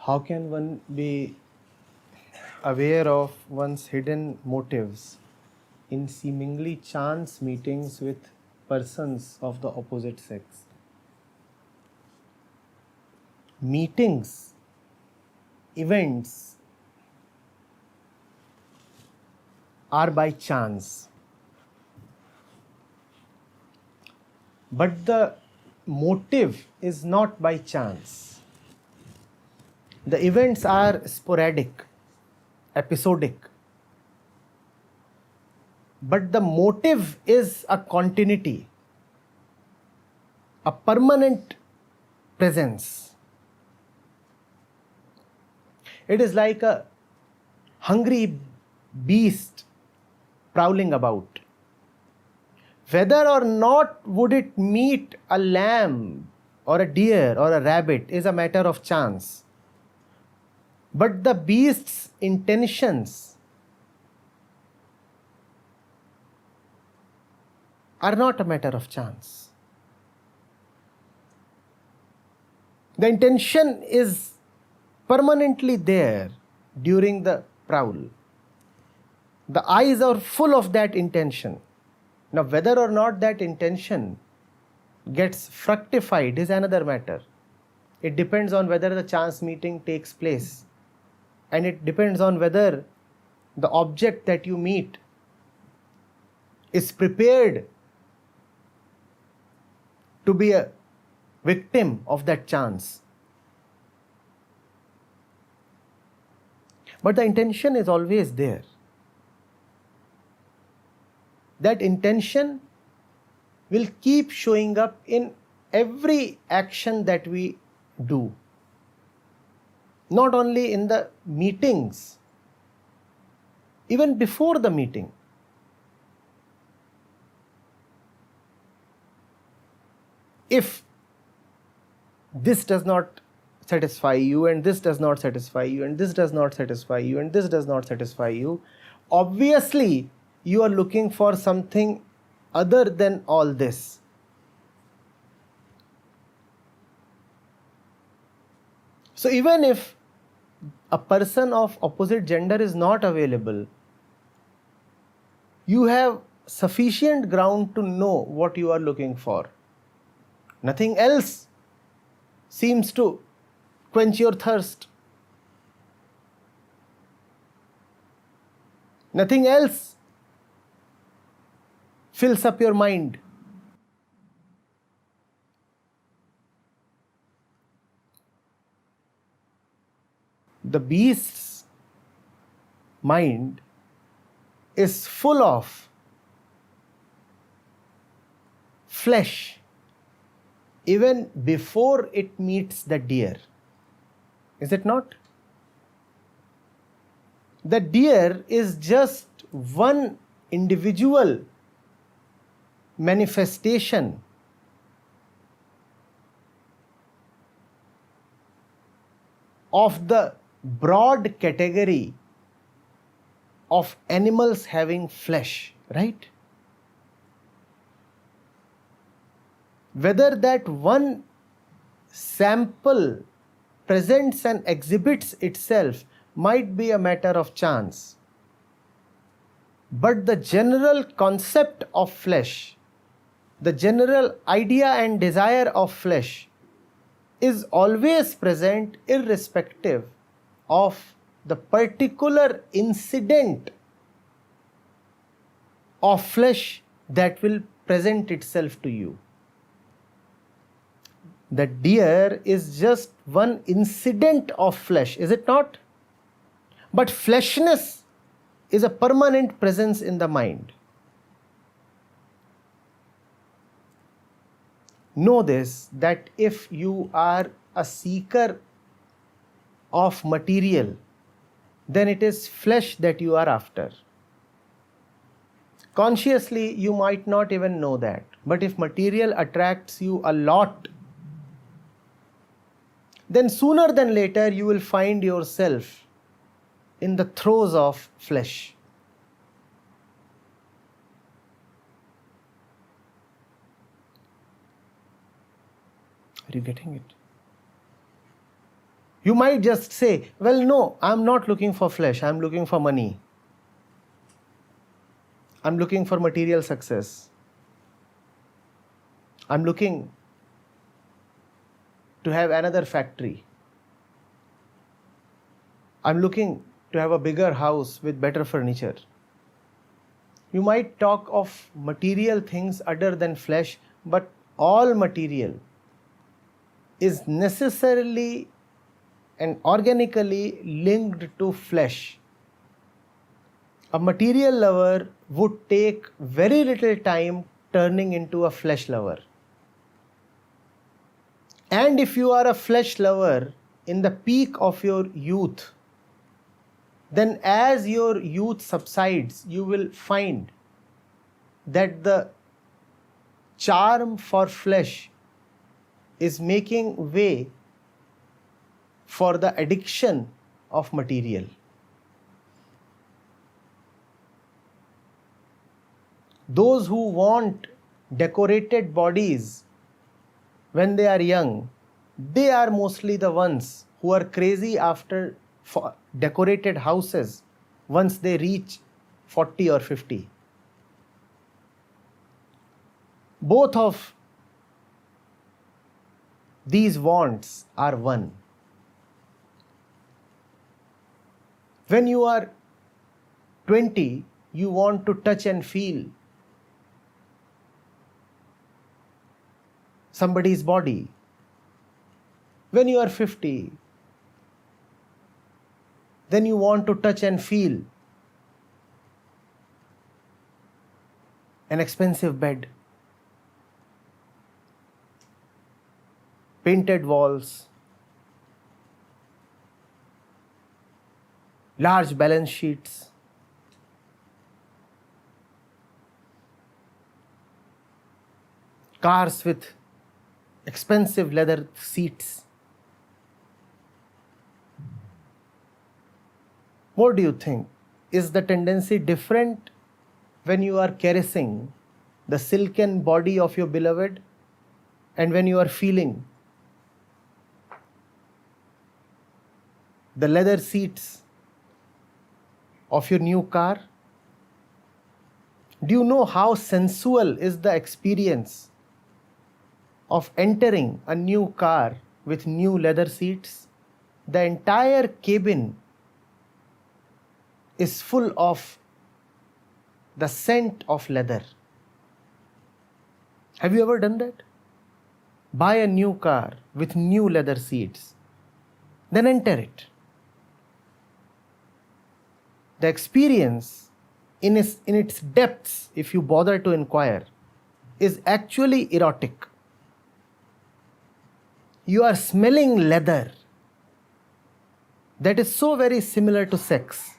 how can one be aware of one's hidden motives in seemingly chance meetings with persons of the opposite sex? Meetings, events are by chance, but the motive is not by chance. The events are sporadic, episodic, but the motive is a continuity, a permanent presence. It is like a hungry beast prowling about. Whether or not would it meet a lamb or a deer or a rabbit is a matter of chance. But the beast's intentions are not a matter of chance. The intention is permanently there during the prowl. The eyes are full of that intention. Now, whether or not that intention gets fructified is another matter. It depends on whether the chance meeting takes place, and it depends on whether the object that you meet is prepared to be a victim of that chance. But the intention is always there. That intention will keep showing up in every action that we do. Not only in the meetings, even before the meeting. If this does not satisfy you, and this does not satisfy you, and this does not satisfy you, and this does not satisfy you, obviously you are looking for something other than all this. So even if a person of opposite gender is not available, you have sufficient ground to know what you are looking for. Nothing else seems to quench your thirst. Nothing else fills up your mind. The beast's mind is full of flesh even before it meets the deer. Is it not? The deer is just one individual manifestation of the broad category of animals having flesh, right? Whether that one sample presents and exhibits itself might be a matter of chance. But the general concept of flesh, the general idea and desire of flesh is always present irrespective of the particular incident of flesh that will present itself to you. The deer is just one incident of flesh, is it not? But fleshness is a permanent presence in the mind. Know this, that if you are a seeker of material, then it is flesh that you are after. Consciously, you might not even know that. But if material attracts you a lot, then sooner than later you will find yourself in the throes of flesh. Are you getting it? You might just say, well, no, I'm not looking for flesh, I'm looking for money. I'm looking for material success. I'm looking to have another factory. I'm looking to have a bigger house with better furniture. You might talk of material things other than flesh, but all material is necessarily and organically linked to flesh. A material lover would take very little time turning into a flesh lover. And if you are a flesh lover in the peak of your youth, then as your youth subsides, you will find that the charm for flesh is making way for the addiction of material. Those who want decorated bodies when they are young, they are mostly the ones who are crazy after decorated houses once they reach 40 or 50. Both of these wants are one. When you are 20, you want to touch and feel somebody's body. When you are 50, then you want to touch and feel an expensive bed, painted walls, large balance sheets, cars with expensive leather seats. What do you think? Is the tendency different when you are caressing the silken body of your beloved and when you are feeling the leather seats of your new car? Do you know how sensual is the experience of entering a new car with new leather seats? The entire cabin is full of the scent of leather. Have you ever done that? Buy a new car with new leather seats, then enter it. The experience in its depths, if you bother to inquire, is actually erotic. You are smelling leather that is so very similar to sex.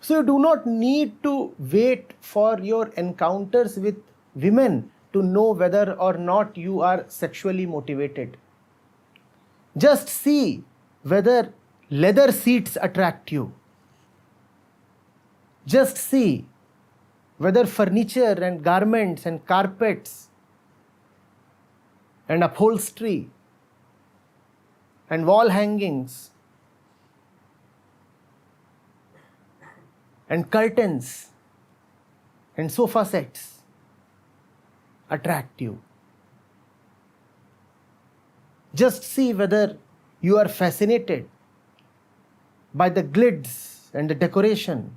So you do not need to wait for your encounters with women to know whether or not you are sexually motivated. Just see whether leather seats attract you. Just see whether furniture and garments and carpets and upholstery and wall hangings and curtains and sofa sets attract you. Just see whether you are fascinated by the glids and the decoration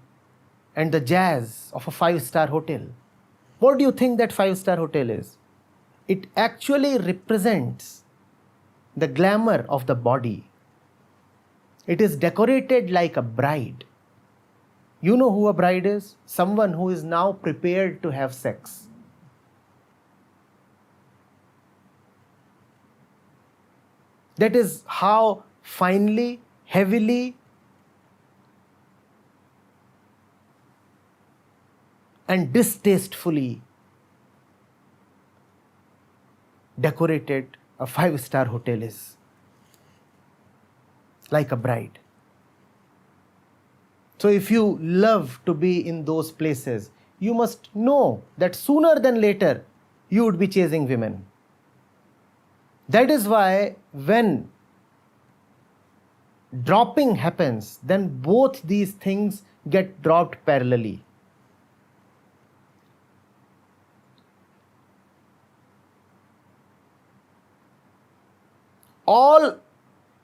and the jazz of a 5-star hotel. What do you think that 5-star hotel is? It actually represents the glamour of the body. It is decorated like a bride. You know who a bride is? Someone who is now prepared to have sex. That is how finely, heavily, and distastefully decorated a 5-star hotel is. Like a bride. So if you love to be in those places, you must know that sooner than later, you would be chasing women. That is why when dropping happens, then both these things get dropped parallelly. All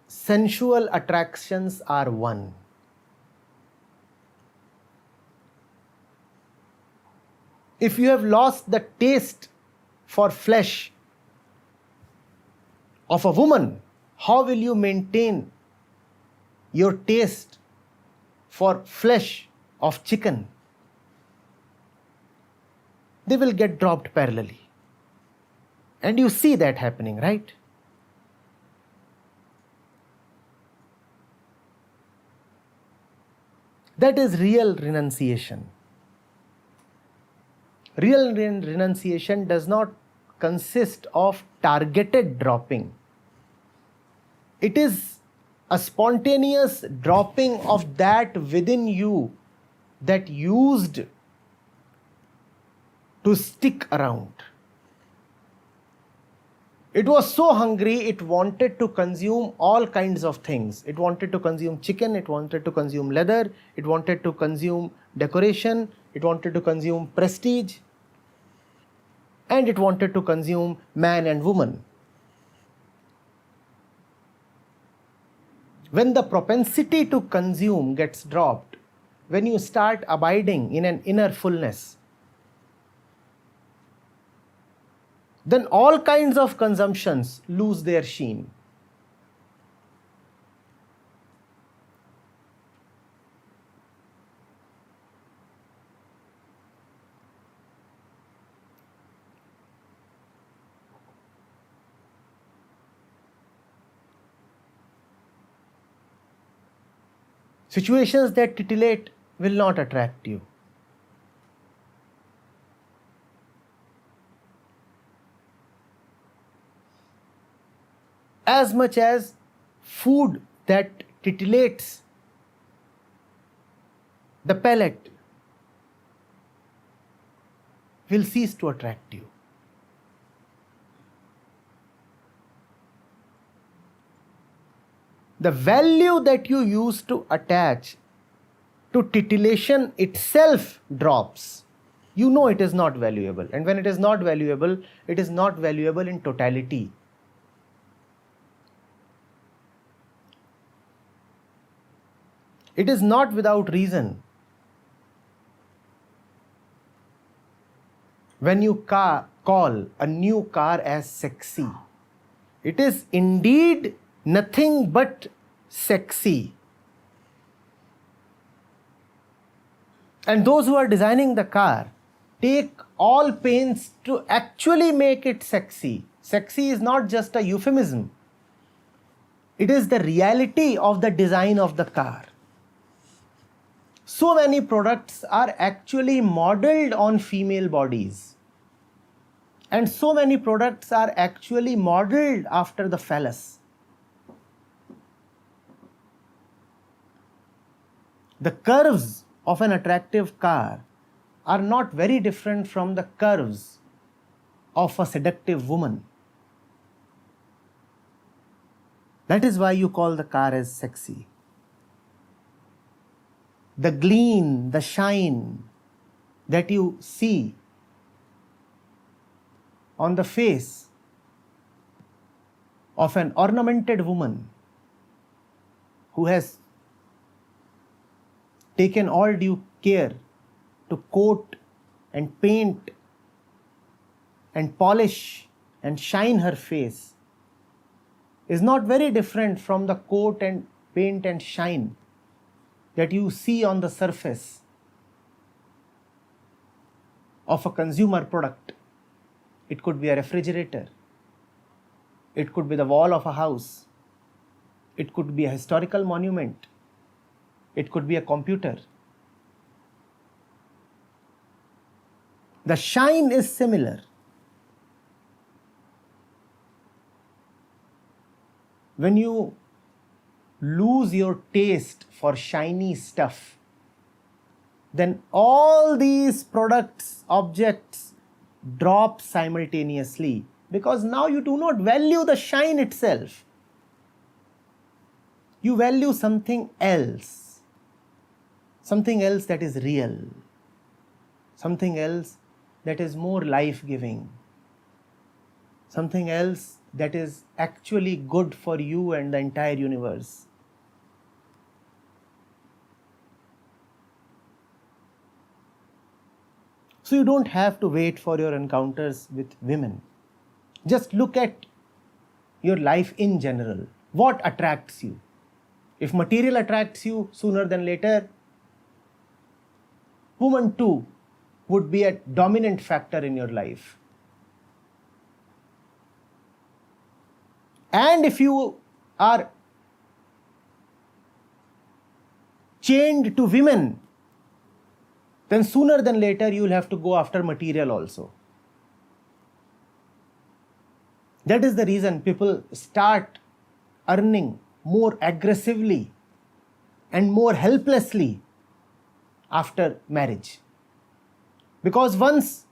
sensual attractions are one. If you have lost the taste for flesh of a woman, how will you maintain your taste for flesh of chicken? They will get dropped parallelly. And you see that happening, right? That is real renunciation. Real renunciation does not consist of targeted dropping. It is a spontaneous dropping of that within you that used to stick around. It was so hungry, it wanted to consume all kinds of things. It wanted to consume chicken, it wanted to consume leather, it wanted to consume decoration, it wanted to consume prestige, and it wanted to consume man and woman. When the propensity to consume gets dropped, when you start abiding in an inner fullness, then all kinds of consumptions lose their sheen. Situations that titillate will not attract you. As much as food that titillates the palate will cease to attract you. The value that you used to attach to titillation itself drops. You know it is not valuable. And when it is not valuable in totality. It is not without reason. When you call a new car as sexy, it is indeed nothing but sexy. And those who are designing the car take all pains to actually make it sexy. Sexy is not just a euphemism. It is the reality of the design of the car. So many products are actually modeled on female bodies. And so many products are actually modeled after the phallus. The curves of an attractive car are not very different from the curves of a seductive woman. That is why you call the car as sexy. The gleam, the shine that you see on the face of an ornamented woman who has taken all due care to coat and paint and polish and shine her face is not very different from the coat and paint and shine that you see on the surface of a consumer product. It could be a refrigerator. It could be the wall of a house. It could be a historical monument. It could be a computer. The shine is similar. When you lose your taste for shiny stuff, then all these products, objects drops simultaneously, because now you do not value the shine itself. You value something else that is real, something else that is more life-giving, something else that is actually good for you and the entire universe. So you don't have to wait for your encounters with women. Just look at your life in general. What attracts you? If material attracts you, sooner than later, woman too would be a dominant factor in your life. And if you are chained to women, then sooner than later you will have to go after material also. That is the reason people start earning more aggressively and more helplessly after marriage. Because once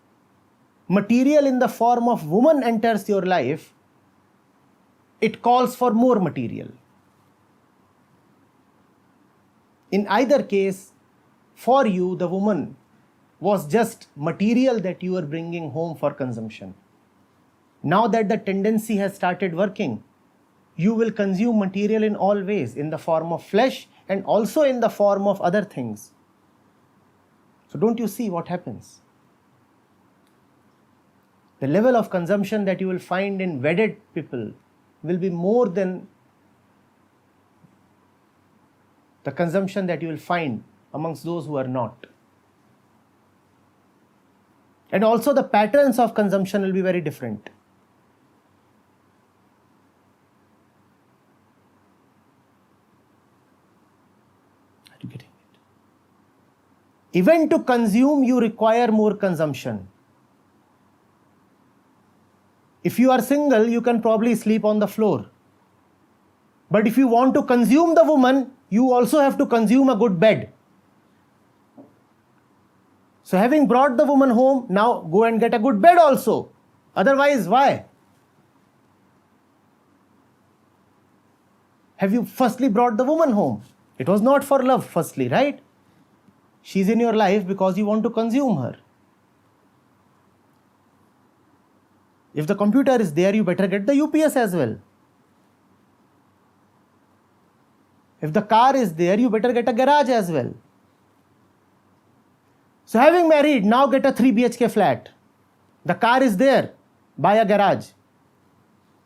material in the form of woman enters your life, it calls for more material. In either case, for you, the woman was just material that you were bringing home for consumption. Now that the tendency has started working, you will consume material in all ways, in the form of flesh and also in the form of other things. So don't you see what happens? The level of consumption that you will find in wedded people will be more than the consumption that you will find amongst those who are not. And also the patterns of consumption will be very different. Are you getting it? Even to consume, you require more consumption. If you are single, you can probably sleep on the floor. But if you want to consume the woman, you also have to consume a good bed. So having brought the woman home, now go and get a good bed also. Otherwise, why? Have you firstly brought the woman home? It was not for love firstly, right? She's in your life because you want to consume her. If the computer is there, you better get the UPS as well. If the car is there, you better get a garage as well. So having married, now get a 3 BHK flat. The car is there, buy a garage.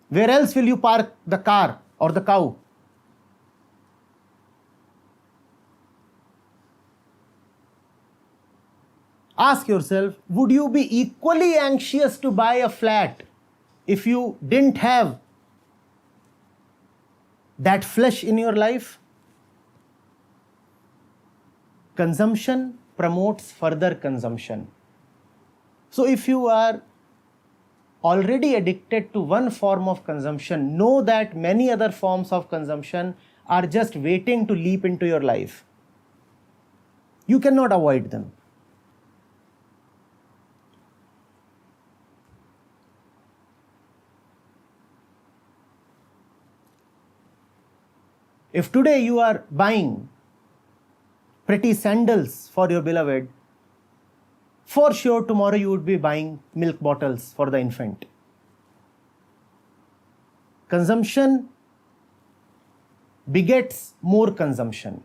Where else will you park the car or the cow? Ask yourself, would you be equally anxious to buy a flat if you didn't have that flesh in your life? Consumption promotes further consumption. So if you are already addicted to one form of consumption, know that many other forms of consumption are just waiting to leap into your life. You cannot avoid them. If today you are buying pretty sandals for your beloved, for sure tomorrow you would be buying milk bottles for the infant. Consumption begets more consumption.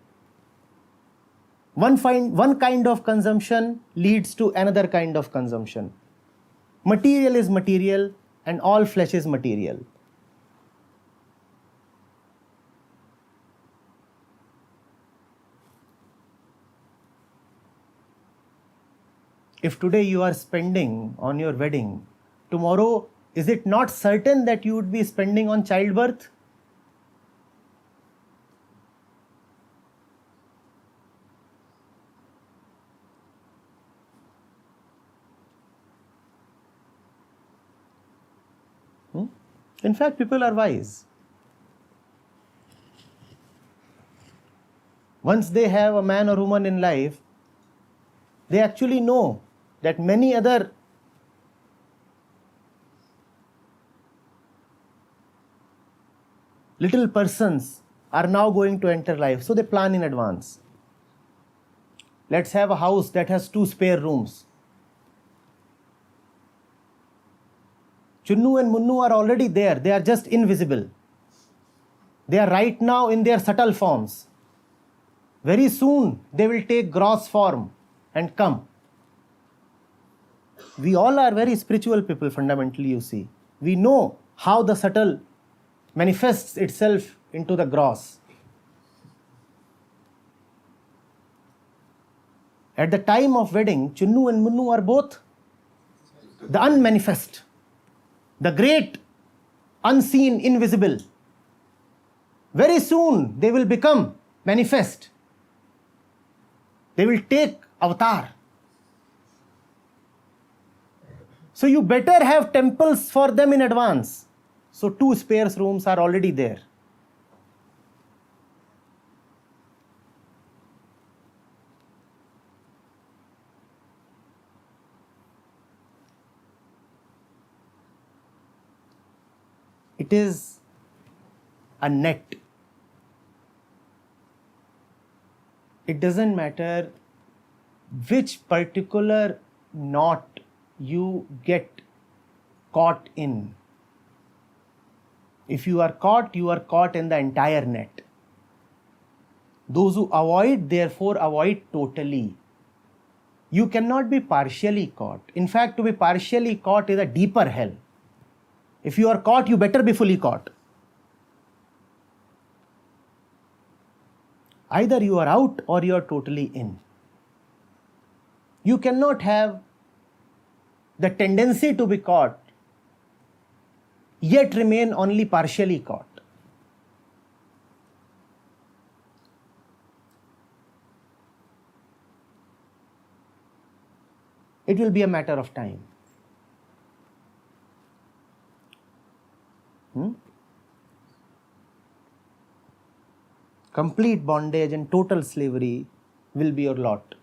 One kind of consumption leads to another kind of consumption. Material is material and all flesh is material. If today you are spending on your wedding, tomorrow is it not certain that you would be spending on childbirth? In fact, people are wise. Once they have a man or woman in life, they actually know that many other Little persons are now going to enter life, so they plan in advance. Let's have a house that has 2 spare rooms. Chunnu and Munnu are already there, they are just invisible. They are right now in their subtle forms. Very soon they will take gross form and come. We all are very spiritual people fundamentally, you see. We know how the subtle manifests itself into the gross. At the time of wedding, Chunnu and Munnu are both the unmanifest, the great, unseen, invisible. Very soon they will become manifest. They will take avatar. So you better have temples for them in advance. So 2 spare rooms are already there. It is a net. It doesn't matter which particular knot you get caught in. If you are caught in the entire net. Those who avoid, therefore, avoid totally. You cannot be partially caught. In fact, to be partially caught is a deeper hell. If you are caught, you better be fully caught. Either you are out or you are totally in. You cannot have the tendency to be caught, yet remain only partially caught. It will be a matter of time. Complete bondage and total slavery will be your lot.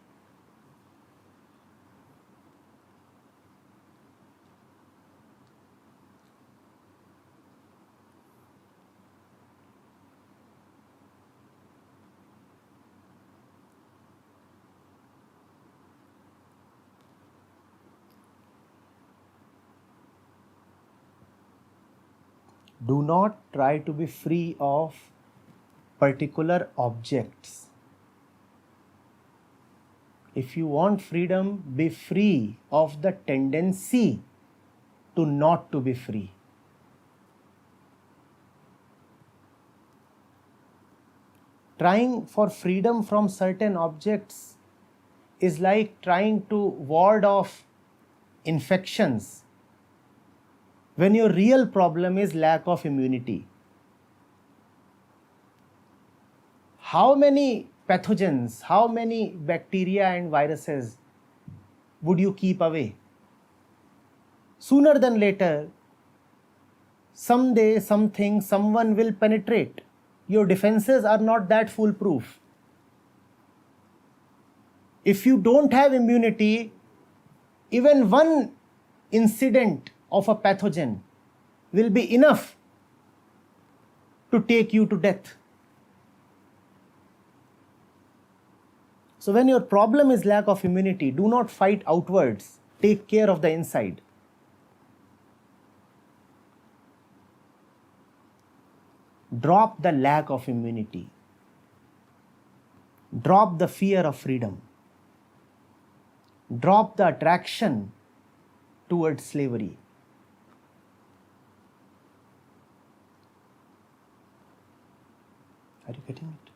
Do not try to be free of particular objects. If you want freedom, be free of the tendency to not to be free. Trying for freedom from certain objects is like trying to ward off infections when your real problem is lack of immunity. How many pathogens, how many bacteria and viruses would you keep away? Sooner than later, someday, something, someone will penetrate. Your defenses are not that foolproof. If you don't have immunity, even one incident of a pathogen will be enough to take you to death. So when your problem is lack of immunity, do not fight outwards. Take care of the inside. Drop the lack of immunity. Drop the fear of freedom. Drop the attraction towards slavery. Are you getting it?